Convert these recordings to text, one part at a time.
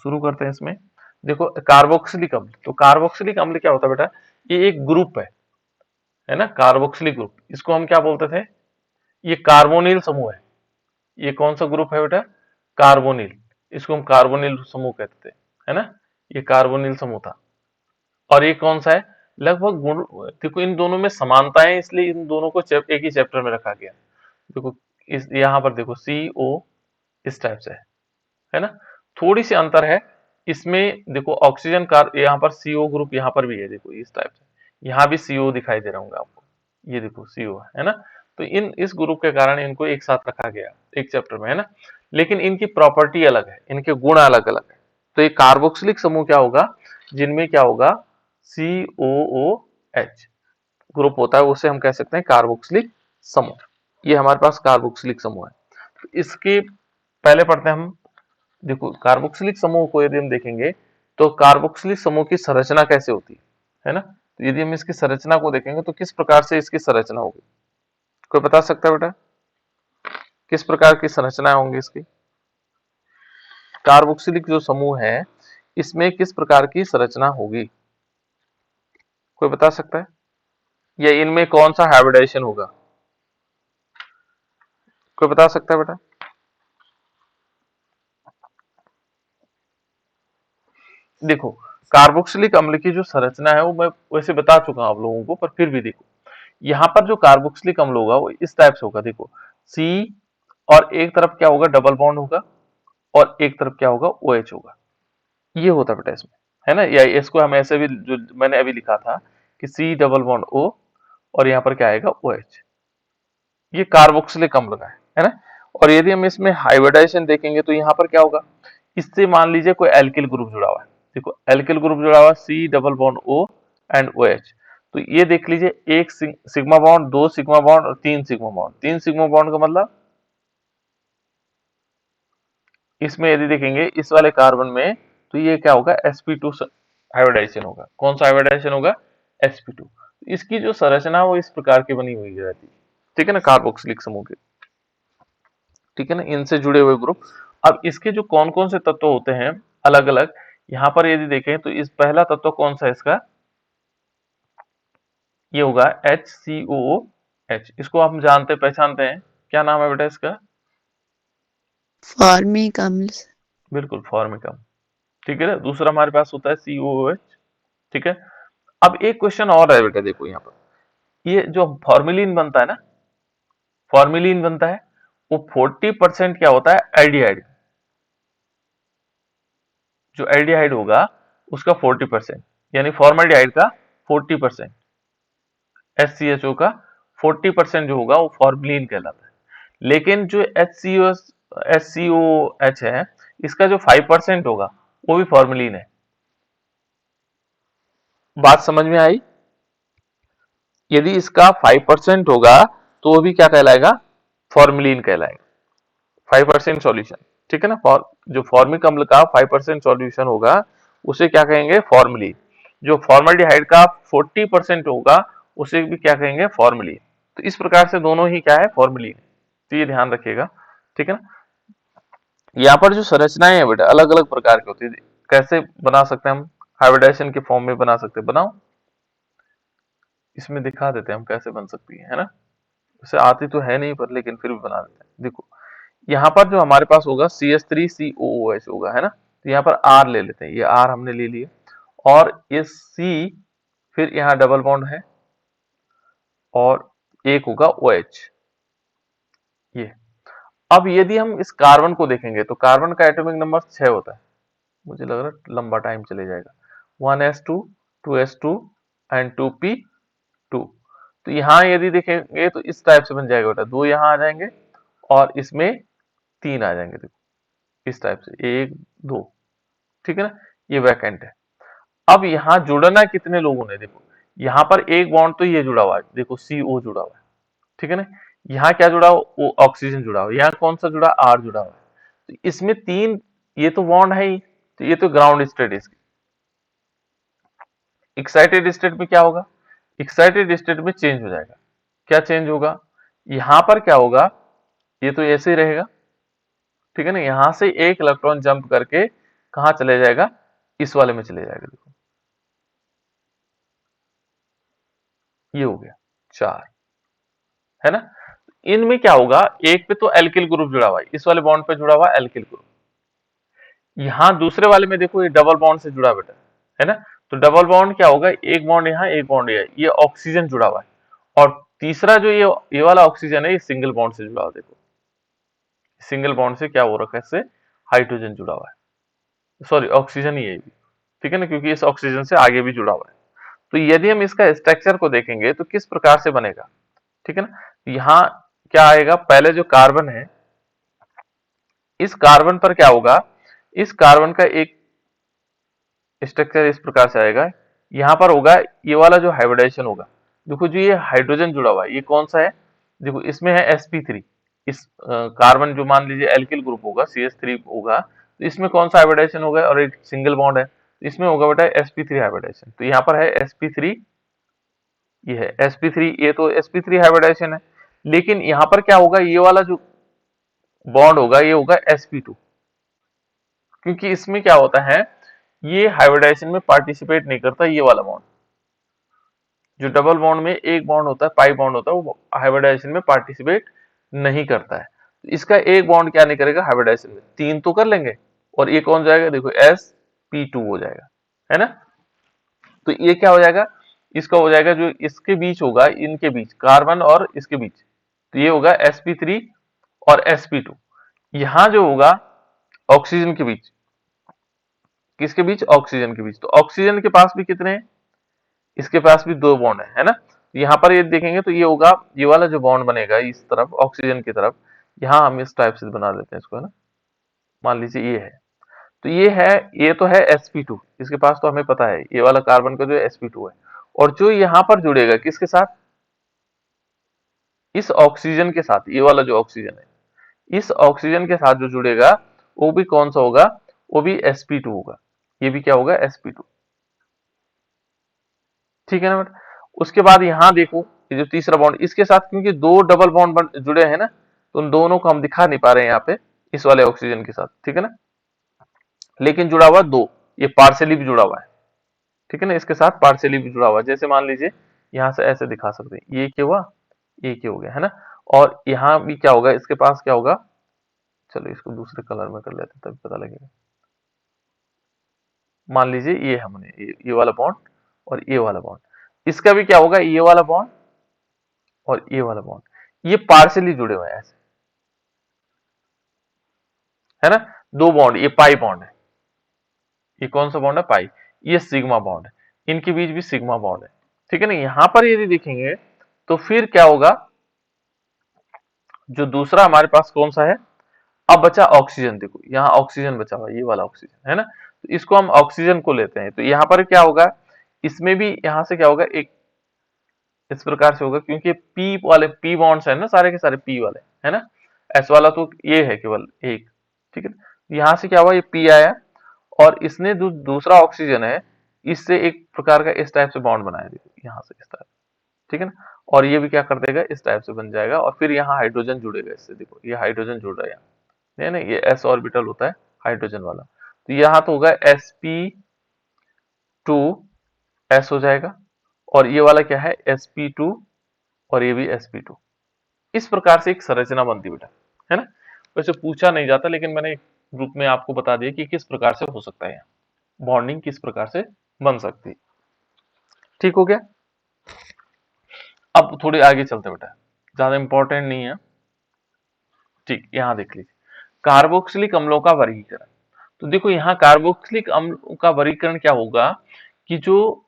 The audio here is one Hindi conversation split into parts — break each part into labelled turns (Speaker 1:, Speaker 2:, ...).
Speaker 1: शुरू करते हैं इसमें। देखो कार्बोक्सिलिक अम्ल, तो कार्बोक्सिलिक अम्ल क्या होता है बेटा, ये एक ग्रुप है ना, कार्बोक्सिलिक ग्रुप। इसको हम क्या बोलते थे, ये कार्बोनिल समूह है। ये कौन सा ग्रुप है बेटा, कार्बोनिल। इसको हम कार्बोनिल समूह कहते थे, है ना, ये कार्बोनिल समूह था। और ये कौन सा है, लगभग गुण, देखो इन दोनों में समानता है, इसलिए इन दोनों को एक ही चैप्टर में रखा गया। देखो इस यहाँ पर देखो CO इस टाइप से है ना, थोड़ी सी अंतर है इसमें। देखो ऑक्सीजन कार यहाँ पर CO ग्रुप यहाँ पर भी है, देखो इस टाइप से, यहाँ भी CO दिखाई दे रहा होगा आपको, ये देखो CO है ना। तो इन इस ग्रुप के कारण इनको एक साथ रखा गया एक चैप्टर में, है ना। लेकिन इनकी प्रॉपर्टी अलग है, इनके गुण अलग अलग है। तो ये कार्बोक्सिलिक समूह क्या होगा, जिनमें क्या होगा, COOH ग्रुप होता है, उसे हम कह सकते हैं कार्बोक्सिलिक समूह। ये हमारे पास कार्बोक्सिलिक समूह है। तो इसके पहले पढ़ते हैं हम। देखो कार्बोक्सिलिक समूह को यदि हम देखेंगे तो कार्बोक्सिलिक समूह की संरचना कैसे होती है ना। तो यदि हम इसकी संरचना को देखेंगे तो किस प्रकार से इसकी संरचना होगी, कोई बता सकता है बेटा, किस प्रकार की संरचना होंगी इसकी, कार्बोक्सिलिक जो समूह है इसमें किस प्रकार की संरचना होगी, कोई बता सकता है, या इनमें कौन सा हाइब्रिडाइजेशन होगा, कोई बता सकता है बेटा। देखो कार्बोक्सिलिक अम्ल की जो संरचना है वो मैं वैसे बता चुका हूं आप लोगों को, पर फिर भी देखो यहाँ पर जो कार्बोक्सिलिक अम्ल होगा वो इस टाइप से होगा। देखो C, और एक तरफ क्या होगा, डबल बॉन्ड होगा, और एक तरफ क्या होगा, OH होगा। ये होता है बेटा इसमें, है ना। या इसको हम ऐसे भी, जो मैंने अभी लिखा था कि C डबल बॉन्ड O, और यहाँ पर क्या आएगा, OH। ये कार्बोक्सिलिक अम्ल का है ना। और यदि हम इसमें हाइब्रिडाइजेशन देखेंगे तो यहाँ पर क्या होगा, इससे मान लीजिए कोई एल्किल ग्रुप जुड़ा हुआ है। देखो एल्किल ग्रुप जुड़ा हुआ है, C double bond O and OH। तो ये देख लीजिए, एक सिग्मा बॉन्ड, दो सिग्मा बॉन्ड और तीन सिग्मा बॉन्ड। तीन सिग्मा बॉन्ड का मतलब, इसमें यदि देखेंगे इस वाले कार्बन में, तो ये क्या होगा, sp2 हाइब्रिडाइजेशन होगा। कौन सा हाइब्रिडाइजेशन होगा, sp2। इसकी जो संरचना है वो इस प्रकार की बनी हुई रहती है, ठीक है ना, कार्बोक्सिलिक समूह की, ठीक है ना, इनसे जुड़े हुए ग्रुप। अब इसके जो कौन कौन से तत्व होते हैं अलग अलग, यहाँ पर यदि देखें तो इस पहला तत्व कौन सा है इसका, ये होगा HCOOH। इसको हम जानते पहचानते हैं, क्या नाम है बेटा इसका,
Speaker 2: फॉर्मिक अम्ल।
Speaker 1: बिल्कुल फॉर्मिक अम्ल, ठीक है ना। दूसरा हमारे पास होता है COOH, ठीक है। अब एक क्वेश्चन और है बेटा, देखो यहाँ पर ये जो फॉर्मिलिन बनता है ना, फॉर्मिलिन बनता है, वो 40% क्या होता है, एल्डिहाइड। जो एल्डिहाइड होगा उसका 40%, यानी फॉर्मल्डिहाइड का 40%, HCHO का 40% जो होगा वो फॉर्मलिन कहलाता है। लेकिन जो HCOH है, इसका जो 5% होगा वो भी फॉर्मलिन है। बात समझ में आई, यदि इसका 5% होगा तो वो भी क्या कहलाएगा, फॉर्मलिन कहलाएगा, 5% सॉल्यूशन, ठीक है ना। जो फॉर्मिक अम्ल का 5% सॉल्यूशन होगा उसे क्या कहेंगे, फॉर्मलिन। जो फॉर्मल्डिहाइड का 40% होगा उसे भी क्या कहेंगे, फॉर्मलिन। तो इस प्रकार से दोनों ही क्या है, फॉर्मलिन। तो ये ध्यान रखिएगा, ठीक है ना। यहाँ पर जो संरचनाएं है बेटा अलग अलग प्रकार की होती है। कैसे बना सकते हैं हम, हाइब्रिडाइजेशन के फॉर्म में बना सकते हैं, बनाओ, इसमें दिखा देते हैं हम कैसे बन सकती है ना। वैसे आती तो है नहीं पर लेकिन फिर भी बना देते हैं। देखो यहाँ पर जो हमारे पास होगा CH3COOH होगा, है ना। तो यहाँ पर R ले लेते हैं, ये R हमने ले लिया, और ये C, फिर यहाँ डबल बॉन्ड है, और एक होगा OH, ये। अब यदि हम इस कार्बन को देखेंगे तो कार्बन का एटॉमिक नंबर 6 होता है। मुझे लग रहा है लंबा टाइम चले जाएगा, 1s2, 2s2 एंड 2p2। तो यहाँ यदि देखेंगे तो इस टाइप से बन जाएगा बेटा, दो यहाँ आ जाएंगे और इसमें तीन आ जाएंगे, देखो इस टाइप से, एक दो, ठीक है ना, ये वैकेंट है। अब यहाँ जुड़ना कितने लोगों ने, देखो यहाँ पर एक बॉन्ड तो ये जुड़ा हुआ है, देखो CO जुड़ा हुआ है, ठीक है ना। यहाँ क्या जुड़ा हुआ, वो ऑक्सीजन जुड़ा हुआ है। यहाँ कौन सा जुड़ा, R जुड़ा हुआ है। तो इसमें तीन, ये तो बॉन्ड है ही, तो ये तो ग्राउंड स्टेट है इसकी। एक्साइटेड स्टेट में क्या होगा, एक्साइटेड स्टेट में चेंज हो जाएगा। क्या चेंज होगा, यहाँ पर क्या होगा, ये तो ऐसे ही रहेगा, ठीक है ना। यहां से एक इलेक्ट्रॉन जंप करके कहाँ चले जाएगा, इस वाले में चले जाएगा। देखो ये हो गया 4, है ना। इनमें क्या होगा, एक पे तो एल्किल ग्रुप जुड़ा हुआ है, इस वाले बॉन्ड पे जुड़ा हुआ है एल्किल ग्रुप। यहाँ दूसरे वाले में देखो ये डबल बॉन्ड से जुड़ा बेटा, है ना। तो डबल बॉन्ड क्या होगा, एक बॉन्ड यहाँ एक बॉन्ड ये ऑक्सीजन जुड़ा हुआ है। और तीसरा जो ये वाला ऑक्सीजन है, ये सिंगल बॉन्ड से जुड़ा हुआ है। देखो सिंगल बॉन्ड से क्या हो रखा है, इससे हाइड्रोजन जुड़ा हुआ है, सॉरी ऑक्सीजन ही है ये भी, ठीक है ना, क्योंकि इस ऑक्सीजन से आगे भी जुड़ा हुआ है। तो यदि हम इसका स्ट्रक्चर को देखेंगे तो किस प्रकार से बनेगा, ठीक है ना। यहाँ क्या आएगा, पहले जो कार्बन है, इस कार्बन पर क्या होगा, इस कार्बन का एक स्ट्रक्चर इस प्रकार से आएगा। यहाँ पर होगा ये वाला जो हाइब्रिडाइजेशन होगा, देखो जो ये हाइड्रोजन जुड़ा हुआ है ये कौन सा है, देखो इसमें है sp3। इस कार्बन जो मान लीजिए एल्किल ग्रुप होगा, CH3 होगा, तो इसमें कौन सा हाइब्रिडाइजेशन होगा, और एक सिंगल बॉन्ड है, इसमें होगा बेटा sp3 हाइब्रिडाइजेशन। तो यहाँ पर है sp3, ये है sp3, ये तो sp3 हाइब्रिडाइजेशन है। लेकिन यहाँ पर क्या होगा, ये वाला जो बॉन्ड होगा ये होगा sp2, क्योंकि इसमें क्या होता है, ये हाइब्रिडाइजेशन में पार्टिसिपेट नहीं करता। ये वाला बॉन्ड जो डबल बॉन्ड में एक बॉन्ड होता है, पाई बॉन्ड होता है, वो हाइब्रिडाइजेशन में पार्टिसिपेट नहीं करता है। तो इसका एक बॉन्ड क्या नहीं करेगा हाइब्रिडाइजेशन में, 3 तो कर लेंगे, और ये कौन जाएगा, देखो sp2 हो जाएगा, है ना। तो ये क्या हो जाएगा, इसका हो जाएगा जो इसके बीच होगा, इनके बीच कार्बन और इसके बीच, तो ये होगा sp3 और sp2। यहां जो होगा ऑक्सीजन के बीच, किसके बीच, ऑक्सीजन के बीच, तो ऑक्सीजन के पास भी कितने हैं, इसके पास भी 2 बॉन्ड है ना। तो यहाँ पर ये देखेंगे तो ये होगा, ये वाला जो बॉन्ड बनेगा इस तरफ ऑक्सीजन की तरफ, यहाँ हम इस टाइप से बना लेते हैं इसको, है ना। मान लीजिए ये है, तो ये है, ये तो है sp2, इसके पास तो हमें पता है ये वाला कार्बन का जो sp2 है। और जो यहाँ पर जुड़ेगा किसके साथ, इस ऑक्सीजन के साथ, ये वाला जो ऑक्सीजन है, इस ऑक्सीजन के साथ जो जुड़ेगा वो भी कौन सा होगा, वो भी sp2 होगा। ये भी क्या होगा, sp2, ठीक है ना बेटा। उसके बाद यहाँ देखो, ये जो तीसरा बॉन्ड इसके साथ, क्योंकि 2 डबल बॉन्ड जुड़े हैं ना, तो उन दोनों को हम दिखा नहीं पा रहे हैं यहाँ पे, इस वाले ऑक्सीजन के साथ, ठीक है ना। लेकिन जुड़ा हुआ 2, ये पार्सली भी जुड़ा हुआ है, ठीक है ना, इसके साथ पार्सली भी जुड़ा हुआ है। जैसे मान लीजिए यहाँ से ऐसे दिखा सकते हैं, ये क्या हुआ, ये क्या हो गया, है ना। और यहाँ भी क्या होगा, इसके पास क्या होगा, चलो इसको दूसरे कलर में कर लेते हैं तभी पता लगेगा। मान लीजिए ये हमने ये वाला बॉन्ड और ये वाला बॉन्ड, इसका भी क्या होगा, ये वाला बॉन्ड और ये वाला बॉन्ड, ये पार्शियली जुड़े हुए हैं ऐसे, है ना। 2 बॉन्ड, ये पाई बॉन्ड है, ये कौन सा बॉन्ड है, पाई, ये सिग्मा बॉन्ड है, इनके बीच भी सिग्मा बॉन्ड है, ठीक है ना। यहां पर यदि देखेंगे तो फिर क्या होगा, जो दूसरा हमारे पास कौन सा है, अब बचा ऑक्सीजन। देखो यहाँ ऑक्सीजन बचा हुआ है, ये वाला ऑक्सीजन, है ना। तो इसको हम ऑक्सीजन को लेते हैं, तो यहाँ पर क्या होगा, इसमें भी यहाँ से क्या होगा, एक इस प्रकार से होगा, क्योंकि पी वाले पी बॉन्ड्स है ना, सारे के सारे पी वाले, है ना। एस वाला तो ये है केवल एक, ठीक है। यहाँ से क्या हुआ, ये पी आया, और इसने दूसरा ऑक्सीजन है, इससे एक प्रकार का इस टाइप से बॉन्ड बनाया, देखो यहाँ से इस टाइप, ठीक है ना। और ये भी क्या कर देगा, इस टाइप से बन जाएगा, और फिर यहाँ हाइड्रोजन जुड़ेगा इससे, देखो ये हाइड्रोजन जुड़ रहा है यहाँ, है ना, ये एस ऑर्बिटल होता है हाइड्रोजन वाला। तो यहाँ तो होगा sp2 s हो जाएगा, और ये वाला क्या है sp2, और ये भी sp2। इस प्रकार से एक संरचना बनती बेटा, है ना। वैसे पूछा नहीं जाता, लेकिन मैंने एक ग्रुप में आपको बता दिया कि किस प्रकार से हो सकता है, बॉन्डिंग किस प्रकार से बन सकती है, ठीक हो गया। अब थोड़ी आगे चलते बेटा, ज्यादा इंपॉर्टेंट नहीं है, ठीक। यहाँ देख लीजिए कार्बोक्सिलिक अम्लों का वर्गीकरण। तो देखो यहाँ कार्बोक्सिलिक अम्ल का वर्गीकरण क्या होगा, कि जो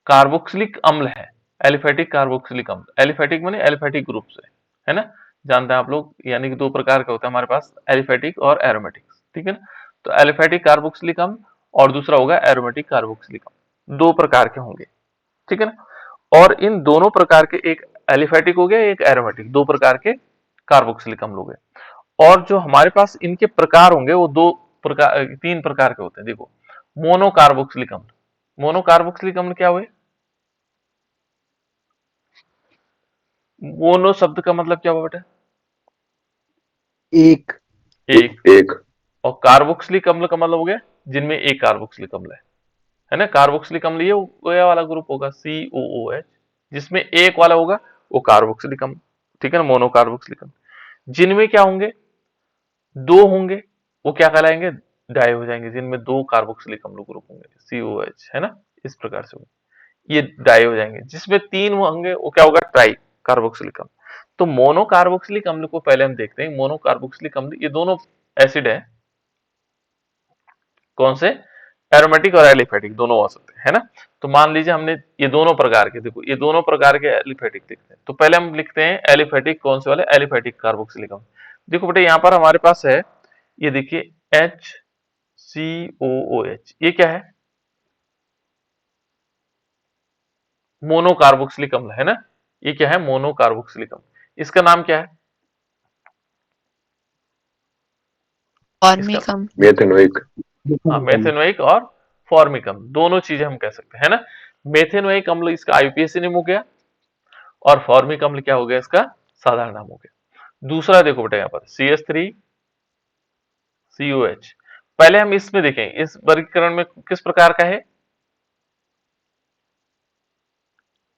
Speaker 1: कार्बोक्सिलिक अम्ल है, एलिफेटिक कार्बोक्सिलिक अम्ल, एलिफेटिक माने एलिफेटिक ग्रुप से, है ना, जानते हैं आप लोग, यानी कि 2 प्रकार का होता है हमारे पास, एलिफेटिक और एरोमेटिक, ठीक है ना। तो एलिफेटिक कार्बोक्सिलिक अम्ल और दूसरा होगा एरोमेटिक कार्बोक्सिलिक अम्ल, 2 प्रकार के होंगे, ठीक है ना। और इन दोनों प्रकार के, एक एलिफेटिक हो गया, एक एरोमेटिक, 2 प्रकार के कार्बोक्सिलिक अम्ल हो गए। और जो हमारे पास इनके प्रकार होंगे वो 2 प्रकार, 3 प्रकार के होते हैं। देखो मोनोकार्बोक्सिलिक अम्ल, मोनोकार्बोक्सिलिक अम्ल क्या हुए, मोनो शब्द का मतलब क्या हुआ बेटा,
Speaker 2: एक।
Speaker 1: एक,
Speaker 3: एक।
Speaker 1: और कार्बोक्सिलिक अम्ल का मतलब हो गया जिनमें एक कार्बोक्सिलिक अम्ल है ना। कार्बोक्सिलिक अम्ल ये वाला ग्रुप होगा COOH, जिसमें एक वाला होगा वो कार्बोक्सिलिक अम्ल, ठीक है ना, मोनोकार्बोक्सिलिक अम्ल। जिनमें क्या होंगे, दो होंगे, वो क्या कहलाएंगे, डाई हो जाएंगे। जिनमें दो कार्बोक्सिलिक अम्ल ग्रुप होंगे COH, है ना, इस प्रकार से होंगे, ये डाई हो जाएंगे। जिसमें तीन होंगे वो क्या होगा, ट्राई कार्बोक्सिलिक अम्ल। तो मोनोकार्बोक्सिलिक अम्ल को पहले हम देखते हैं। मोनोकार्बोक्सिलिक अम्ल ये दोनों एसिड है, कौन से, एरोमेटिक और एलिफेटिक दोनों हो सकते हैं, है ना। तो मान लीजिए हमने ये दोनों प्रकार के, देखो ये दोनों प्रकार के एलिफेटिक लिखते हैं। तो पहले हम लिखते हैं एलिफेटिक, कौन से वाले, एलिफेटिक कार्बोक्सिलिक अम्ल। देखो बेटे यहाँ पर हमारे पास है, ये देखिए HCOOH, ये क्या है, मोनोकार्बोक्सिलिक अम्ल, है ना। ये क्या है, मोनोकार्बोक्सिलिक अम्ल। इसका नाम क्या है, इसका
Speaker 2: फॉर्मिक अम्ल,
Speaker 3: मेथेनोइक।
Speaker 1: मेथेनोइक और फॉर्मिक अम्ल, दोनों चीजें हम कह सकते हैं, है ना। मेथेनोइक अम्ल इसका IUPAC नेम हो गया, और फॉर्मिक अम्ल क्या हो गया, इसका साधारण नाम हो गया। दूसरा देखो बेटा यहाँ पर CH3COH। पहले हम इसमें देखें, इस वर्गीकरण में किस प्रकार का है,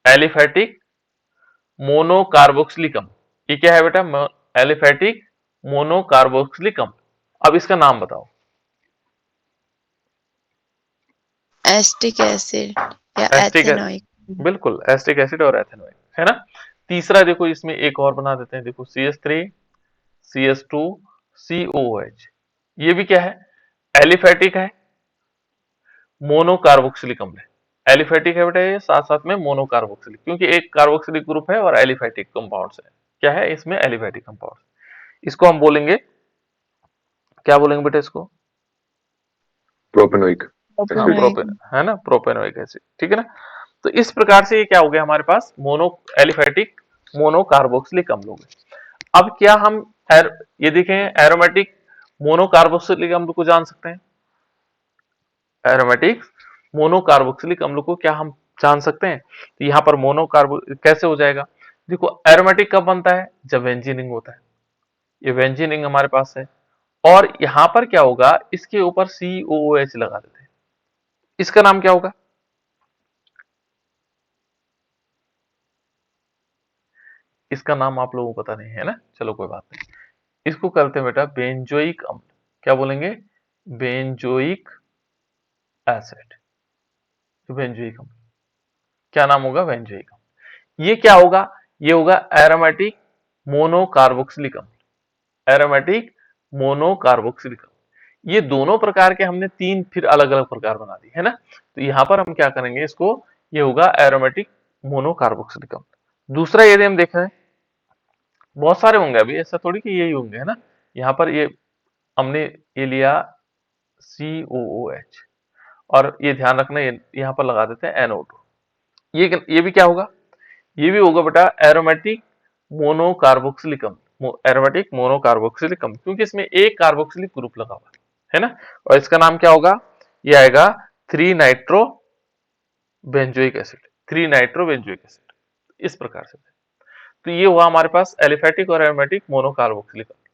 Speaker 1: एलिफेटिक मोनोकार्बोक्सिलिक अम्ल। ये क्या है बेटा, एलिफेटिक मोनोकार्बोक्सिलिक अम्ल। अब इसका नाम बताओ।
Speaker 2: एस्टिक एसिड या
Speaker 1: एस्टिक,
Speaker 2: एथेनोइक।
Speaker 1: बिल्कुल एस्टिक एसिड और एथेनोइक, है ना। तीसरा देखो, इसमें एक और बना देते हैं, देखो CH3CH2COOH। ये भी क्या है, एलिफेटिक है, मोनोकार्बोक्सिलिक अम्ल है। एलिफेटिक है बेटा ये, साथ साथ में मोनोकार्बोक्सिलिक, क्योंकि एक कार्बोक्सिलिक ग्रुप है और एलिफेटिक कंपाउंड्स है। क्या है इसमें, एलिफेटिक कंपाउंड। इसको हम बोलेंगे, क्या बोलेंगे बेटा इसको,
Speaker 3: प्रोपेनोइक
Speaker 1: हाँ
Speaker 3: एसिड।
Speaker 1: प्रोपेन, है ना, प्रोपेनोइक एसिड, ठीक है ना। तो इस प्रकार से ये क्या हो गया हमारे पास, मोनो एलिफेटिक मोनोकार्बोक्सिलिक अम्ल हो गए। अब क्या हम ये देखें, एरोमेटिक मोनोकार्बोक्सिलिक अम्ल को जान सकते हैं। एरोमेटिक मोनोकार्बोक्सिलिक अम्ल को क्या हम जान सकते हैं। तो यहाँ पर मोनोकार्बो कैसे हो जाएगा, देखो एरोमेटिक कब बनता है, जब वेंजीनिंग होता है। ये वेंजीनिंग हमारे पास है, और यहाँ पर क्या होगा, इसके ऊपर COOH लगा देते हैं। इसका नाम क्या होगा, इसका नाम आप लोगों को पता नहीं है ना, चलो कोई बात नहीं। इसको कहते हैं बेटा बेंजोइक अम्ल। क्या बोलेंगे, बेंजोइक एसिड, बेंजोइक अम्ल। क्या नाम होगा, बेंजोइक अम्ल। ये क्या होगा, ये होगा एरोमेटिक मोनोकार्बोक्सिलिक अम्ल। एरोमेटिक मोनोकार्बोक्सिलिक अम्ल। ये दोनों प्रकार के हमने तीन फिर अलग अलग प्रकार बना दिए, है ना। तो यहां पर हम क्या करेंगे इसको, ये होगा एरोमेटिक मोनोकार्बोक्सिलिक अम्ल। दूसरा यदि हम देखें, बहुत सारे होंगे, अभी ऐसा थोड़ी कि यही होंगे, है ना। यहाँ पर ये हमने ये लिया COOH, और ये ध्यान रखना, ये यहाँ पर लगा देते हैं NO2। ये भी क्या होगा, ये भी होगा बेटा एरोमेटिक मोनोकार्बोक्सिलिक अम्ल, एरोमेटिक मोनोकार्बोक्सिलिक अम्ल, क्योंकि इसमें एक कार्बोक्सिलिक ग्रुप लगा हुआ है ना। और इसका नाम क्या होगा, ये आएगा 3 nitro benzoic acid, 3 nitro benzoic acid, इस प्रकार से। तो ये हुआ हमारे पास एलिफेटिक और एरोमेटिक मोनोकार्बोक्सिलिक अम्ल,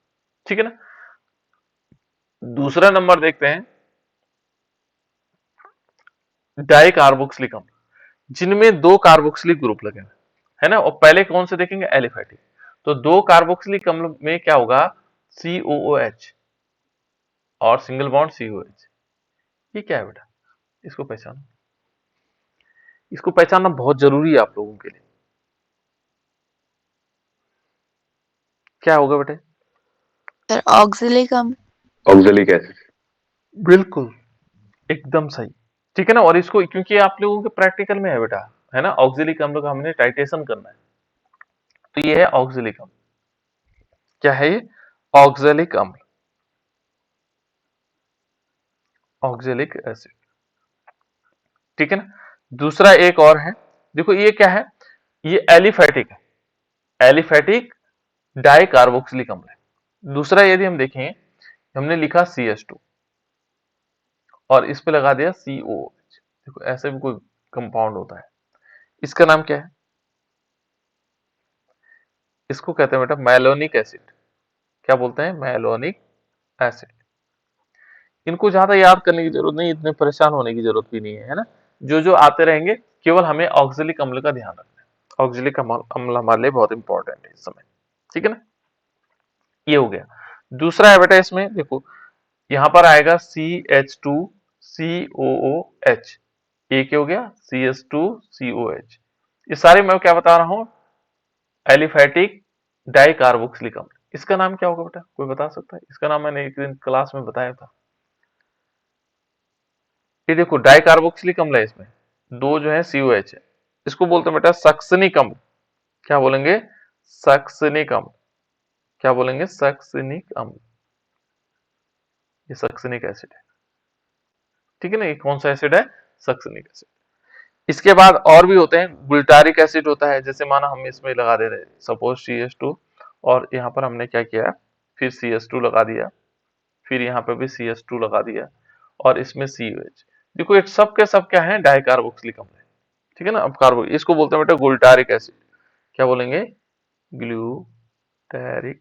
Speaker 1: ठीक है ना। दूसरा नंबर देखते हैं, डाई कार्बोक्सिलिक अम्ल, जिनमें दो कार्बोक्सिलिक ग्रुप लगे हैं, है ना। और पहले कौन से देखेंगे, एलिफेटिक। तो दो कार्बोक्सिलिक अम्ल में क्या होगा, COOH और सिंगल बॉन्ड COH। ये क्या है बेटा, इसको पहचानो, इसको पहचानना बहुत जरूरी है आप लोगों के लिए। क्या होगा बेटे,
Speaker 2: सर ऑक्सिलिक अम्ल,
Speaker 3: ऑक्जेलिक एसिड।
Speaker 1: बिल्कुल एकदम सही, ठीक है ना। और इसको क्योंकि आप लोगों के प्रैक्टिकल में है बेटा, है ना, ऑक्सिलिक अम्ल का हमने टाइटेशन करना है। तो ये है ऑक्सिलिक अम्ल। क्या है ये, ऑक्जेलिक अम्ल, ऑक्जेलिक एसिड, ठीक है ना। दूसरा एक और है, देखो ये क्या है, ये एलिफेटिक है, एलिफेटिक डाई कार्बोक्सिलिक अम्ल है। दूसरा यदि हम देखें, हमने लिखा CH2 और इस पे लगा दिया COOH। देखो ऐसे भी कोई कंपाउंड होता है, इसका नाम क्या है, इसको कहते हैं बेटा मैलोनिक एसिड। क्या बोलते हैं, मैलोनिक एसिड, इनको ज्यादा याद करने की जरूरत नहीं, इतने परेशान होने की जरूरत भी नहीं है, है ना। जो जो आते रहेंगे, केवल हमें ऑक्सिलिक अम्ल का ध्यान रखना है। ऑक्सिलिक अम्ल हमारे लिए बहुत इंपॉर्टेंट है इस समय, ठीक है ना। ये हो गया। दूसरा है बेटा इसमें देखो, यहां पर आएगा CH2COOH, एक हो गया CH2COH। ये सारे मैं क्या बता रहा हूं, एलिफेटिक डाइकार्बोक्सिलिक अम्ल। इसका नाम क्या होगा बेटा, कोई बता सकता है? इसका नाम मैंने एक दिन क्लास में बताया था। ये देखो डाइकार्बोक्सिलिक अम्ल है, इसमें दो जो है COH है, इसको बोलते हैं बेटा सक्सनिक अम्ल। क्या बोलेंगे? सक्सनिक अम्ल। क्या बोलेंगे? सक्सनिक अम्ल। ये सक्सनिक एसिड है, ठीक है ना। ये कौन सा एसिड है? सक्सनिक एसिड। इसके बाद और भी होते हैं, गुल्टारिक एसिड होता है। जैसे माना हम इसमें लगा दे रहे, सपोज CH2, और यहाँ पर हमने क्या किया, फिर CH2 लगा दिया, फिर यहाँ पे भी CH2 लगा दिया, और इसमें COH। देखो ये सब के सब क्या है, डाइकार्बोक्सिलिक अम्ल है, ठीक है ना। अब कार्बो, इसको बोलते हैं बेटा गुल्टारिक एसिड। क्या बोलेंगे? ग्लूटारिक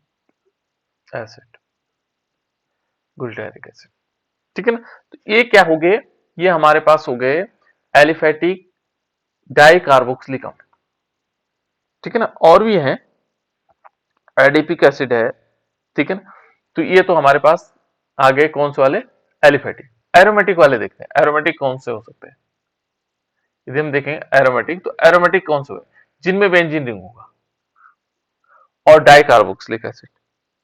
Speaker 1: एसिड, गुल्टारिक एसिड, ठीक है ना। तो ये क्या हो गए, ये हमारे पास हो गए एलिफेटिक डाइकार्बोक्सिलिक अम्ल, ठीक है ना। और भी है, एडिपिक एसिड है, ठीक है ना। तो ये तो हमारे पास आ गए कौन से वाले, एलिफेटिक। एरोमेटिक वाले देखते हैं, एरोमेटिक कौन से हो सकते हैं। यदि हम देखें एरोमेटिक, तो एरोमेटिक कौन से हुए, जिनमें बेंजीन रिंग होगा और डाइकार्बोक्सिलिक एसिड,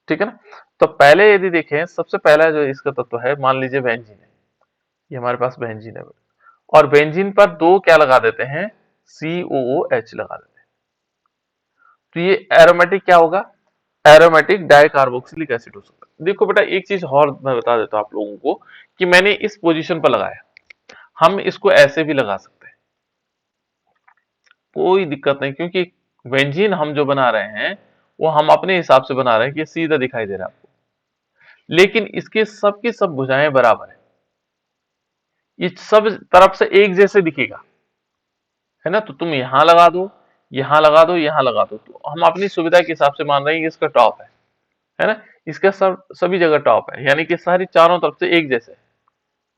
Speaker 1: ठीक है ना। तो पहले यदि देखें, सबसे पहला जो इसका तत्व है, मान लीजिए बेंजीन है, ये हमारे पास बेंजीन है, और बेंजीन पर दो क्या लगा देते हैं, COOH लगा देते हैं। तो ये एरोमेटिक क्या होगा, एरोमेटिक डाइकार्बोक्सिलिक एसिड हो सकता है। देखो बेटा एक चीज और मैं बता देता हूं आप लोगों को, कि मैंने इस पोजीशन पर लगाया, हम इसको ऐसे भी लगा सकते हैं, कोई दिक्कत नहीं, क्योंकि बेंजीन हम जो बना रहे हैं वो हम अपने हिसाब से बना रहे हैं कि सीधा दिखाई दे रहा है आपको, लेकिन इसके सबकी सब भुजाएं बराबर है, ये सब तरफ से एक जैसे दिखेगा, है ना। तो तुम यहां लगा दो, यहां लगा दो, यहां लगा दो, तो हम अपनी सुविधा के हिसाब से मान रहे हैं कि इसका टॉप है ना। इसका सब सभी जगह टॉप है, यानी कि सारी चारों तरफ से एक जैसे,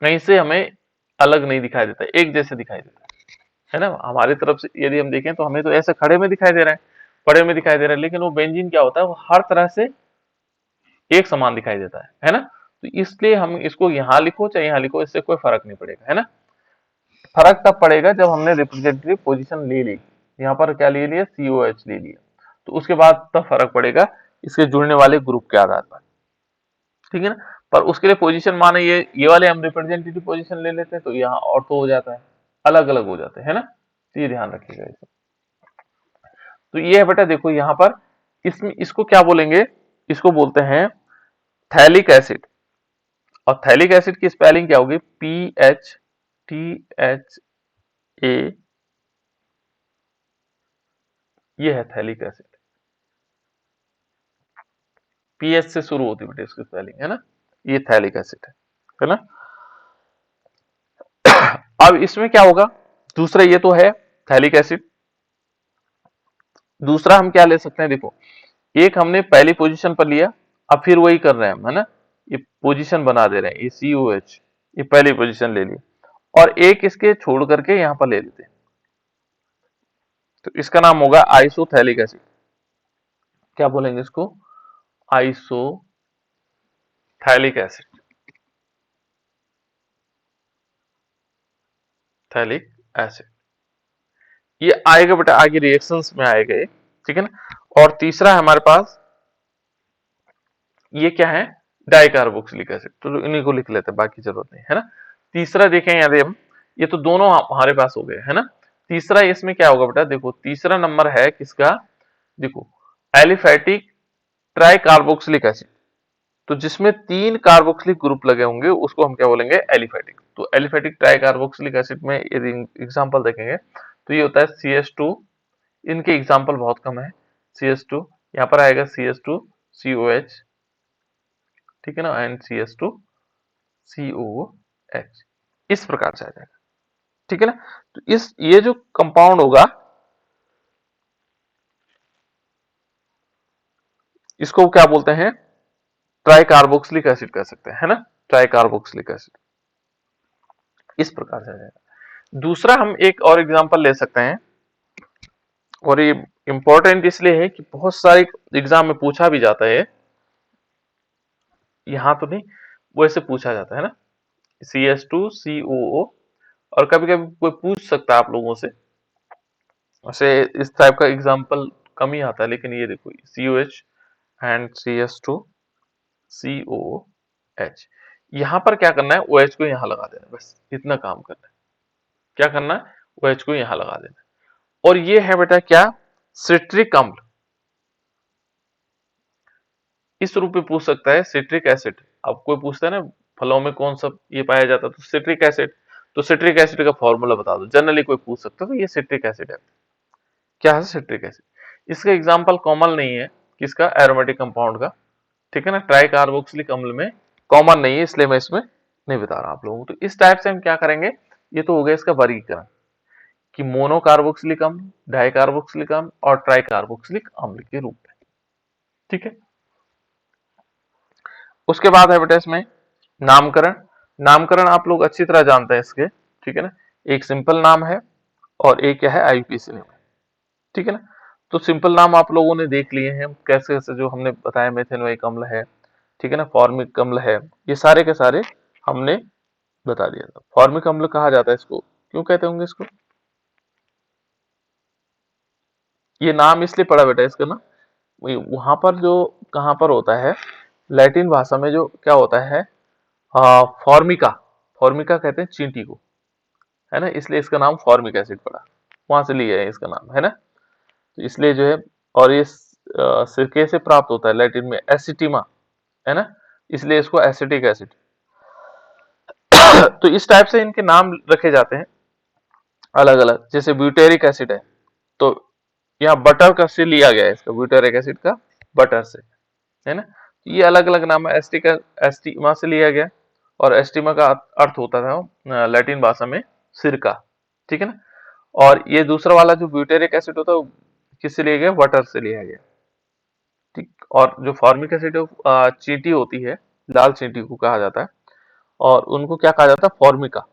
Speaker 1: कहीं से हमें अलग नहीं दिखाई देता, एक जैसे दिखाई देता है ना। हमारी तरफ से यदि हम देखें तो हमें तो ऐसे खड़े में दिखाई दे रहा है, पड़े में दिखाई दे रहा है, लेकिन वो बेंजीन क्या होता है, वो हर तरह से एक समान दिखाई देता है ना। तो इसलिए हम इसको यहां लिखो चाहे यहां लिखो, इससे कोई फर्क नहीं पड़ेगा, है ना। फर्क तब पड़ेगा जब हमने रिप्रेजेंटेटिव पोजीशन ले ली, यहाँ पर क्या ले लिया, COH ले लिया, तो उसके बाद तब फर्क पड़ेगा इसके जुड़ने वाले ग्रुप के आधार पर, ठीक है ना। पर उसके लिए पोजीशन माने ये वाले हम रिप्रेजेंटेटिव पोजीशन ले लेते हैं, तो यहाँ ऑर्थो हो जाता है, अलग अलग हो जाते हैं ना। तो ये ध्यान रखिएगा इसे। तो ये है बेटा, देखो यहाँ पर इसमें इसको क्या बोलेंगे, इसको बोलते हैं थैलिक एसिड। और थैलिक एसिड की स्पेलिंग क्या होगी, PHTHA, ये है थैलिक एसिड। PH से शुरू होती है बेटा इसकी स्पेलिंग, है ना। ये थैलिक एसिड है ना। अब इसमें क्या होगा, दूसरा ये तो है थैलिक एसिड, दूसरा हम क्या ले सकते हैं, देखो एक हमने पहली पोजीशन पर लिया, अब फिर वही कर रहे हैं हम, है ना। ये पोजीशन बना दे रहे हैं, ये COH, ये पहली पोजीशन ले ली, और एक इसके छोड़ करके यहां पर ले लेते हैं, तो इसका नाम होगा आइसोथैलिक एसिड। क्या बोलेंगे इसको, आइसोथैलिक एसिड, थैलिक एसिड। ये आएगा बेटा आगे रिएक्शंस में आएगा ये, ठीक है ना। और तीसरा है हमारे पास, ये क्या है, डाइकार्बोक्सिलिक एसिड, तो इन्हीं को लिख लेते हैं, बाकी जरूरत नहीं है ना। तीसरा देखें यदि हम, ये तो दोनों हमारे पास हो गए, है ना। तीसरा इसमें क्या होगा बेटा, देखो तीसरा नंबर है किसका, देखो एलिफेटिक ट्राइकार्बोक्सिलिक एसिड। तो जिसमें 3 कार्बोक्सिलिक ग्रुप लगे होंगे उसको हम क्या बोलेंगे, एलिफेटिक। तो एलिफेटिक ट्राइकार्बोक्सिलिक एसिड में यदि एग्जांपल देखेंगे तो ये होता है CH2, इनके एग्जांपल बहुत कम है, CH2, यहाँ पर आएगा CH2COH, ठीक है ना, एंड CH2COH, इस प्रकार से आ जाएगा, ठीक है ना। तो इस ये जो कंपाउंड होगा, इसको क्या बोलते हैं, ट्राइकार्बोक्सिलिक एसिड कह सकते हैं, है ना। Tricarboxylic acid. इस प्रकार से आ जाएगा। दूसरा हम एक और एग्जांपल ले सकते हैं, और ये इंपॉर्टेंट इसलिए है कि बहुत सारे एग्जाम में पूछा भी जाता है, यहां तो नहीं, वैसे पूछा जाता है ना, CH2COO। और कभी कभी कोई पूछ सकता है आप लोगों से, वैसे इस टाइप का एग्जांपल कम ही आता है, लेकिन ये देखो COH एंड CH2COOH। यहां पर क्या करना है, OH को यहां लगा देना है, बस इतना काम करना है। क्या करना है, OH को यहां लगा देना है। और ये है बेटा क्या, सिट्रिक अम्ल। इस रूप में पूछ सकता है सिट्रिक एसिड। अब कोई पूछता है ना फलों में कौन सा ये पाया जाता है, तो सिट्रिक एसिड। तो सिट्रिक एसिड का फॉर्मूला बता दो, जनरली कोई पूछ सकता है, तो ये सिट्रिक एसिड है। क्या है सिट्रिक एसिड। इसका एग्जाम्पल कॉमन नहीं है किसका, एरोमेटिक कंपाउंड का, ठीक है ना। ट्राई कार्बोक्सिलिक अम्ल में कॉमन नहीं है, इसलिए मैं इसमें नहीं बता रहा आप लोगों को। तो इस टाइप से हम क्या करेंगे, ये तो हो गया इसका वर्गीकरण कि मोनो कार्बोक्सिलिक अम्ल, डाई कार्बोक्सिलिक अम्ल और ट्राई कार्बोक्सिलिक अम्ल के रूप में, ठीक है। उसके बाद है बेटा इसमें नामकरण। नामकरण आप लोग अच्छी तरह जानते हैं इसके, ठीक है ना। एक सिंपल नाम है और एक क्या है, आईयूपीएसी नेम है, ठीक है ना। तो सिंपल नाम आप लोगों ने देख लिए हैं कैसे कैसे, जो हमने बताया मेथेनोइक अम्ल है, ठीक है ना, फॉर्मिक अम्ल है, ये सारे के सारे हमने बता दिया था। फॉर्मिक अम्ल कहा जाता है इसको, क्यों कहते होंगे इसको, ये नाम इसलिए पड़ा बेटा इसका ना, वहां पर जो कहां पर होता है, लैटिन भाषा में जो क्या होता है, फॉर्मिका, फॉर्मिका कहते हैं चींटी को, है ना, इसलिए इसका नाम फॉर्मिक एसिड पड़ा, वहां से लिया है इसका नाम, है ना। तो इसलिए जो है, और ये सिरके से प्राप्त होता है, लैटिन में एसिटिमा, है ना, इसलिए इसको एसिटिक एसिड। तो इस टाइप से इनके नाम रखे जाते हैं अलग अलग। जैसे ब्यूटेरिक एसिड है, तो यहाँ बटर का से लिया गया है इसका, ब्यूटेरिक एसिड का बटर से, है ना। ये अलग अलग नाम है, एस्टिक एस्टिमा से लिया गया, और एस्टिमा का अर्थ होता था लैटिन भाषा में सिरका, ठीक है ना। और ये दूसरा वाला जो ब्यूटेरिक एसिड होता है वो किससे लिया गया, वाटर से लिया गया, ठीक। और जो फॉर्मिक एसिड है चींटी होती है, लाल चींटी को कहा जाता है, और उनको क्या कहा जाता है, फॉर्मिका,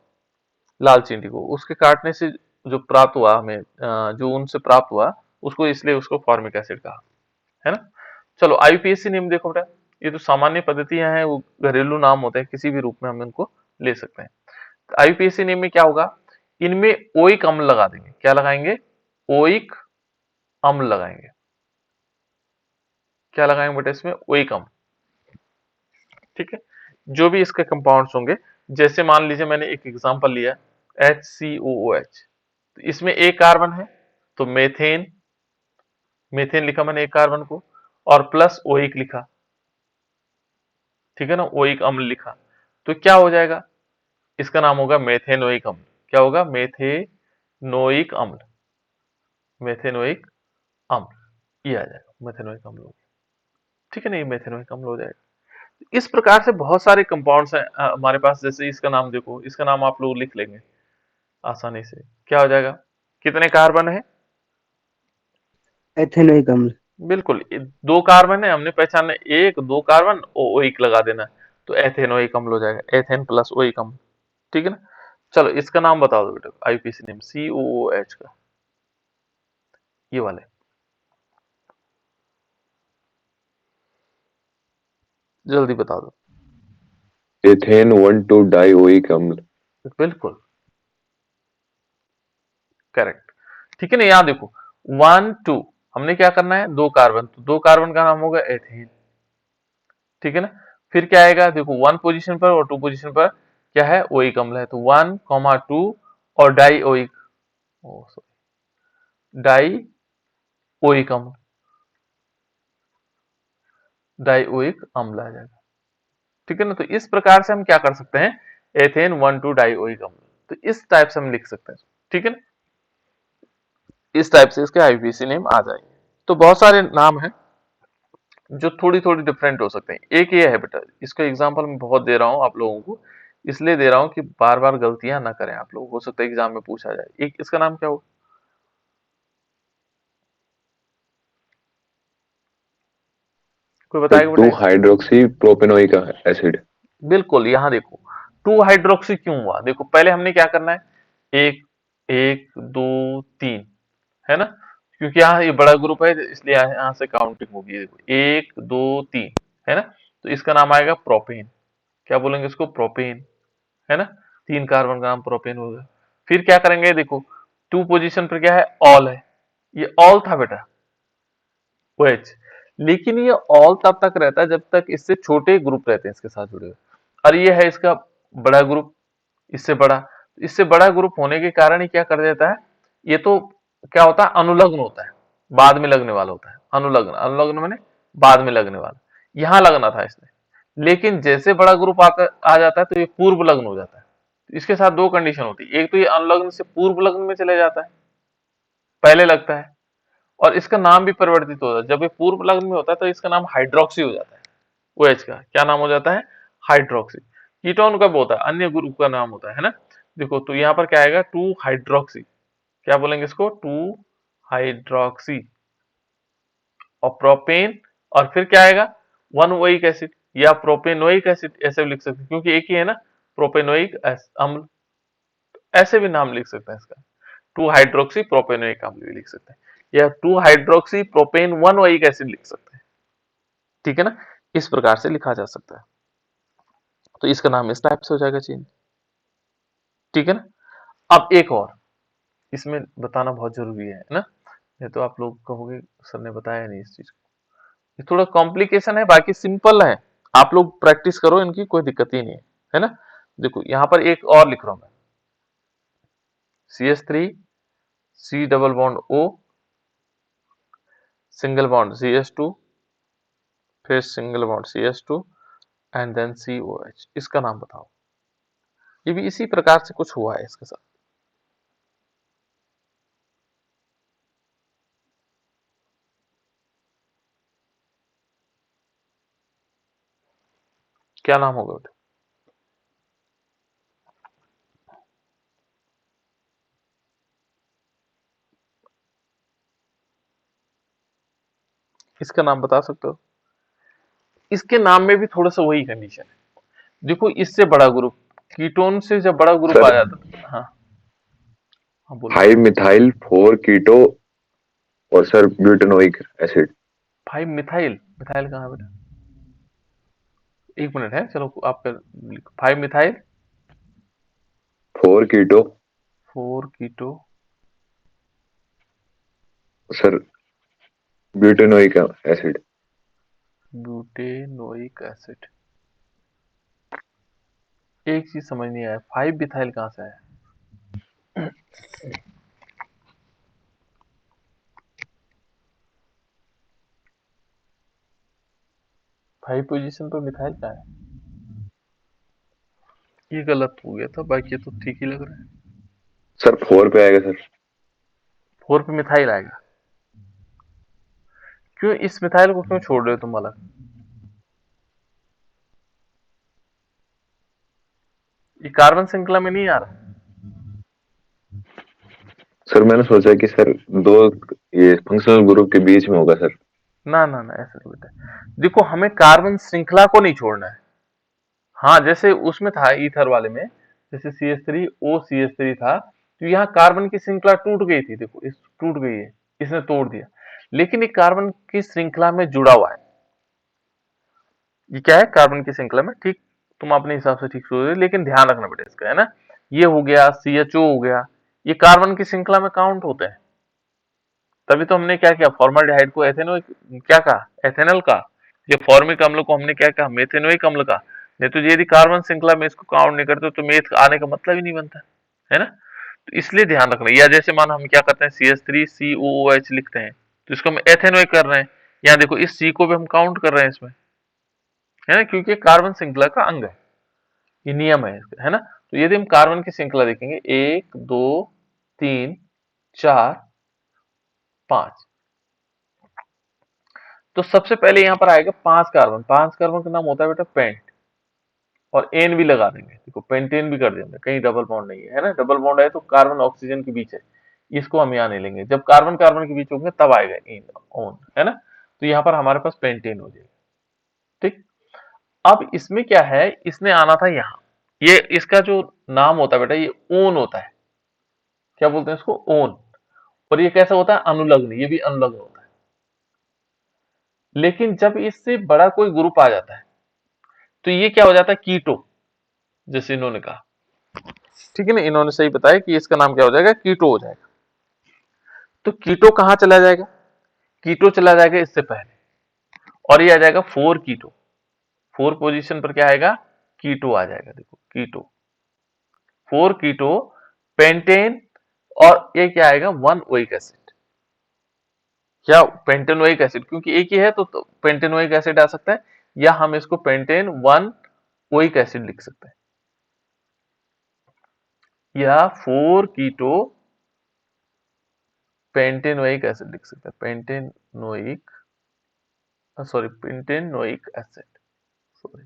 Speaker 1: लाल चींटी को उसके काटने से जो प्राप्त हुआ हमें, जो उनसे प्राप्त हुआ उसको, इसलिए उसको फॉर्मिक एसिड कहा, है ना। चलो आईयूपीएसी नेम देखो बेटा, ये तो सामान्य पद्धतियां हैं, वो घरेलू नाम होते हैं, किसी भी रूप में हम इनको ले सकते हैं। आईयूपीएसी नेम में क्या होगा, इनमें ओइक अम्ल लगा देंगे, क्या लगाएंगे, ओइक अम्ल लगाएंगे। क्या लगाएंगे बेटा इसमें, ओइक अम्ल, ठीक है। जो भी इसके कंपाउंड्स होंगे, जैसे मान लीजिए मैंने एक एग्जांपल लिया HCOOH, तो इसमें एक कार्बन है, तो मेथेन, मेथेन लिखा मैंने एक कार्बन को, और प्लस ओइक लिखा, ठीक है ना, ओइक अम्ल लिखा, तो क्या हो जाएगा, इसका नाम होगा मेथेनोइक अम्ल। क्या होगा, मेथेनोइक अम्ल, मेथेनोइक अम्ल, ये आ जाएगा मेथेनोइक अम्ल हो गया, ठीक है ना, ये मेथेनोइक अम्ल हो जाएगा। इस प्रकार से बहुत सारे कंपाउंड्स हैं हमारे पास। जैसे इसका नाम देखो, इसका नाम आप लोग लिख लेंगे आसानी से, क्या हो जाएगा, कितने कार्बन है,
Speaker 3: एथेनोइक अम्ल।
Speaker 1: बिल्कुल, दो कार्बन है, हमने पहचाना एक दो कार्बन, ओइक लगा देना, तो एथेनोइक अम्ल हो जाएगा, एथेन प्लस ओइक अम्ल, ठीक है ना। चलो इसका नाम बता दो बेटा, आईपीसी नेम COOH का, ये वाले, जल्दी बता दो।
Speaker 4: एथेन 1,2 डाइओइक अम्ल।
Speaker 1: बिल्कुल करेक्ट, ठीक है ना। यहाँ देखो 1 2, हमने क्या करना है, दो कार्बन, तो दो कार्बन का नाम होगा एथेन, ठीक है ना। फिर क्या आएगा, देखो 1 पोजीशन पर और 2 पोजीशन पर क्या है, ओइक अम्ल है, तो 1,2 और डाई ओइक, डाई ओइक अम्ल, डाई ओइक अम्ल आ जाएगा, ठीक है ना। तो इस प्रकार से हम क्या कर सकते हैं, एथेन 1,2 डाई ओइक अम्ल, तो इस टाइप से हम लिख सकते हैं, ठीक है ना। इस टाइप से इसके आईपीसी नेम आ जाएंगे। तो बहुत सारे नाम हैं जो थोड़ी थोड़ी डिफरेंट हो सकते हैं। एक ये है बेटा, इसका एग्जांपल मैं बहुत दे रहा हूँ आप लोगों को, इसलिए दे रहा हूँ कि बार बार गलतियां ना करें आप लोग, हो सकता है एग्जाम में पूछा जाए। एक इसका नाम क्या हो, कोई बताएगा
Speaker 4: 2
Speaker 1: बेटा इसका,
Speaker 4: हाइड्रोक्सी प्रोपेनोइक एसिड।
Speaker 1: बिल्कुल, यहाँ देखो 2 हाइड्रोक्सी क्यों हुआ, देखो पहले हमने क्या करना है, एक एक दो तीन, है ना, क्योंकि यहाँ ये बड़ा ग्रुप है इसलिए यहाँ से काउंटिंग होगी, देखो एक दो तीन, है ना, तो इसका नाम आएगा प्रोपेन, क्या बोलेंगे इसको, प्रोपेन, है ना, 3 कार्बन का नाम प्रोपेन होगा। फिर क्या करेंगे, देखो 2 पोजीशन पर क्या है, ऑल है, ये ऑल था बेटा, OH, लेकिन ये ऑल तब तक रहता है जब तक इससे छोटे ग्रुप रहते हैं इसके साथ जुड़े हुए, और ये है इसका बड़ा ग्रुप, इससे बड़ा ग्रुप होने के कारण ही क्या कर देता है, ये तो क्या होता है, अनुलग्न होता है, बाद में लगने वाला होता है, अनुलग्न, अनुलग्न माने बाद में लगने वाला, यहां लगना था इसने, लेकिन जैसे बड़ा ग्रुप आ जाता है तो ये पूर्व लग्न हो जाता है। तो इसके साथ दो कंडीशन होती है, एक तो ये अनुलग्न से पूर्व लग्न में चले जाता है, पहले लगता है, और इसका नाम भी परिवर्तित होता है, जब ये पूर्व लग्न में होता है तो इसका नाम हाइड्रोक्सी हो जाता है, OH का क्या नाम हो जाता है, हाइड्रोक्सी। कीटोन कब होता है, अन्य ग्रुप का नाम होता है ना, देखो तो यहाँ पर क्या आएगा, 2 हाइड्रोक्सी, क्या बोलेंगे इसको, 2 हाइड्रोक्सी, और प्रोपेन, और फिर क्या आएगा, 1 ओइक एसिड या प्रोपेनोइक एसिड, ऐसे भी लिख सकते हैं क्योंकि एक ही है ना, प्रोपेनोइक अम्ल, ऐसे भी नाम लिख सकते हैं इसका, 2 हाइड्रोक्सी प्रोपेनोइक अम्ल भी लिख सकते हैं, या 2 हाइड्रोक्सी प्रोपेन 1 ओइक एसिड लिख सकते हैं, ठीक है ना, इस प्रकार से लिखा जा सकता है, तो इसका नाम इस टाइप से हो जाएगा चेंज, ठीक है ना। अब एक और इसमें बताना बहुत जरूरी है ना, नहीं तो आप लोग कहोगे सर ने बताया नहीं इस चीज को, ये थोड़ा कॉम्प्लिकेशन है, बाकी सिंपल है, आप लोग प्रैक्टिस करो, इनकी कोई दिक्कत ही नहीं है ना। देखो यहाँ पर एक और लिख रहा हूं मैं, CH3 C double bond O, single bond CH2, फिर single bond CH2 and then COH, इसका नाम बताओ, ये भी इसी प्रकार से कुछ हुआ है इसके साथ, क्या नाम होगा बेटा, इसका नाम बता सकते हो, इसके नाम में भी थोड़ा सा वही कंडीशन है, देखो इससे बड़ा ग्रुप, कीटोन से जब बड़ा ग्रुप आ
Speaker 4: सर
Speaker 1: जाता है, हाँ हाँ बोलो,
Speaker 4: 5 मिथाइल 4 कीटो और sir butanoic acid.
Speaker 1: 5 methyl, methyl कहाँ है बेटा, एक मिनट है, चलो आपका 5 methyl
Speaker 4: 4 keto
Speaker 1: 4 keto,
Speaker 4: sir butanoic acid.
Speaker 1: Butanoic acid, एक चीज समझ नहीं आया, 5 मिथाइल कहाँ से आया, 5 पोजीशन पर मिथाइल कहाँ है, ये गलत हो गया था, बाकी तो ठीक ही लग रहा है,
Speaker 4: सर 4 पे आएगा सर।
Speaker 1: 4 पे मिथाइल आएगा, क्यों इस मिथाइल को क्यों छोड़ रहे हो तुम अलग, ये कार्बन श्रृंखला में नहीं आ रहा,
Speaker 4: सर मैंने सोचा कि सर दो ये फंक्शनल ग्रुप के बीच में होगा सर।
Speaker 1: ना ना ना ऐसा नहीं बेटा, देखो हमें कार्बन श्रृंखला को नहीं छोड़ना है, हाँ जैसे उसमें था ईथर वाले में, जैसे CH3O CH3 था, तो यहाँ कार्बन की श्रृंखला टूट गई थी, देखो इस टूट गई है, इसने तोड़ दिया, लेकिन ये कार्बन की श्रृंखला में जुड़ा हुआ है, ये क्या है, कार्बन की श्रृंखला में, ठीक, तुम अपने हिसाब से ठीक सोच रहे हो, लेकिन ध्यान रखना बेटा इसका, है ना, ये हो गया CHO हो गया, ये कार्बन की श्रृंखला में काउंट होते हैं, तभी तो हमने क्या किया, फॉर्मल्डिहाइड को एथेनोइक क्या कहा, एथेनॉल का, ये फॉर्मिक अम्ल को हमने क्या कहा, मेथेनोइक अम्ल का, नहीं तो यदि कार्बन श्रृंखला में इसको काउंट नहीं करते तो मेथ आने का मतलब ही नहीं बनता, है ना, तो इसलिए ध्यान रखना, या जैसे मान हम क्या करते हैं CH3COOH लिखते हैं, तो इसको हम एथेनोइक कर रहे हैं, यहाँ देखो इस C को भी हम काउंट कर रहे हैं इसमें, है ना, क्योंकि कार्बन श्रृंखला का अंग है, ये नियम है ना, तो यदि हम कार्बन की श्रृंखला देखेंगे 1 2 3 4 5, तो सबसे पहले यहां पर आएगा 5 कार्बन, 5 कार्बन का नाम होता है बेटा पेंट, और एन भी लगा देंगे, देखो पेंटेन भी कर देंगे, कहीं डबल बॉन्ड नहीं है ना, डबल बॉन्ड है तो कार्बन ऑक्सीजन के बीच है, इसको हम यहाँ नहीं लेंगे, जब कार्बन कार्बन के बीच होंगे तब आएगा इन ऑन, है ना, तो यहाँ पर हमारे पास पेंटेन हो जाएगा, ठीक। अब इसमें क्या है, इसने आना था यहाँ, ये इसका जो नाम होता है बेटा ये ओन होता है, क्या बोलते हैं इसको, ओन। और ये कैसा होता है, अनुलग्न, ये भी अनुलग्न होता है। लेकिन जब इससे बड़ा कोई ग्रुप आ जाता है तो ये क्या हो जाता है, कीटो, जैसे इन्होंने कहा, ठीक है ना, इन्होंने सही बताया कि इसका नाम क्या हो जाएगा, कीटो हो जाएगा। तो कीटो कहां चला जाएगा, कीटो चला जाएगा इससे पहले, और ये आ जाएगा 4 कीटो, 4 पोजीशन पर क्या आएगा, कीटो आ जाएगा। देखो कीटो, 4 कीटो, पेंटेन, और ये क्या आएगा, 1 ओइक एसिड, या पेंटेनोइक एसिड, क्योंकि एक ही है तो पेंटेनोइक एसिड आ सकता है, या हम इसको पेंटेन 1 ओइक एसिड लिख सकते हैं, या 4 कीटो पेंटेनोइक एसिड लिख सकते हैं, pentanoic, sorry pentanoic acid, sorry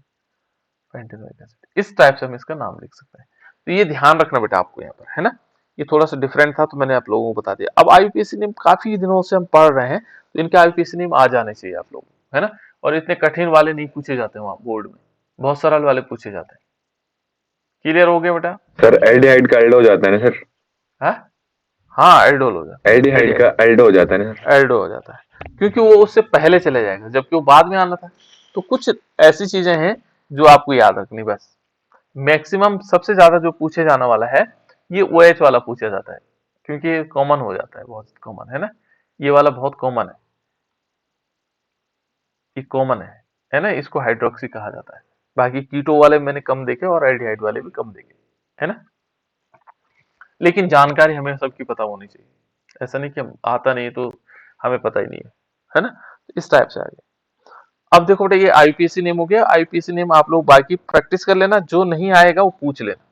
Speaker 1: pentanoic acid, इस टाइप से हम इसका नाम लिख सकते हैं। तो ये ध्यान रखना बेटा आपको यहाँ पर, है ना, ये थोड़ा सा डिफरेंट था तो मैंने आप लोगों को बता दिया। अब आईयूपीएसी नेम काफी दिनों से हम पढ़ रहे हैं, तो इनके आईयूपीएसी नेम आ जाने चाहिए आप लोगों को, है ना, और इतने कठिन वाले नहीं पूछे जाते वहां बोर्ड में, बहुत सरल वाले पूछे जाते हैं। क्लियर हो गया बेटा?
Speaker 4: सर एल्डिहाइड का एल्डो हो जाता है ना सर,
Speaker 1: है, हाँ एल्डोल हो जाता है,
Speaker 4: एल्डिहाइड का एल्डो हो जाता है ना सर,
Speaker 1: एल्डो हो जाता है, क्योंकि वो उससे पहले चले जाएगा, जबकि वो बाद में आना था। तो कुछ ऐसी चीजें हैं जो आपको याद रखनी, बस मैक्सिमम सबसे ज्यादा जो पूछे जाने वाला है ये OH वाला पूछा जाता है, क्योंकि ये कॉमन हो जाता है, बहुत कॉमन है ना, ये वाला बहुत कॉमन है, ये कॉमन है ना, इसको हाइड्रोक्सी कहा जाता है। बाकी कीटो वाले मैंने कम देखे और एल्डिहाइड वाले भी कम देखे, है ना, लेकिन जानकारी हमें सबकी पता होनी चाहिए, ऐसा नहीं कि हम आता नहीं तो हमें पता ही नहीं है ना, तो इस टाइप से आ गया। अब देखो बेटा ये आईपीएसी नेम हो गया, आईपीएसी नेम आप लोग बाकी प्रैक्टिस कर लेना, जो नहीं आएगा वो पूछ लेना,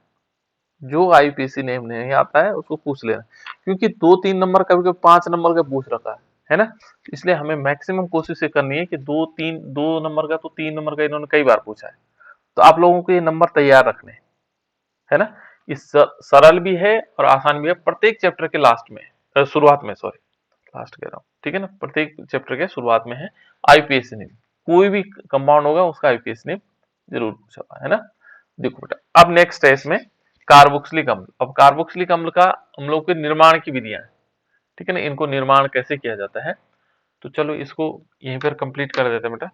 Speaker 1: जो आईपीएसी नेम नहीं आता है उसको पूछ लेना, क्योंकि 2-3 नंबर का भी 5 नंबर का पूछ रखा है ना, इसलिए हमें मैक्सिमम कोशिश ये करनी है कि 2 नंबर का, तो 3 नंबर का इन्होंने कई बार पूछा है, तो आप लोगों को ये नंबर तैयार रखने हैं, है ना, ये सरल भी है और आसान भी है, प्रत्येक चैप्टर के लास्ट में, शुरुआत में, सॉरी लास्ट कह रहा हूँ, ठीक है ना, प्रत्येक चैप्टर के शुरुआत में है आईपीएसी नेम, कोई भी कंपाउंड होगा उसका आईपीएसी नेम जरूर पूछा हुआ है ना। देखो बेटा अब नेक्स्ट है इसमें कार्बोक्सिलिक अम्ल। अब कार्बोक्सिलिक अम्ल का हम लोग के निर्माण की विधियां हैं, ठीक है ना, इनको निर्माण कैसे किया जाता है, तो चलो इसको यहीं पर कंप्लीट कर देते हैं बेटा।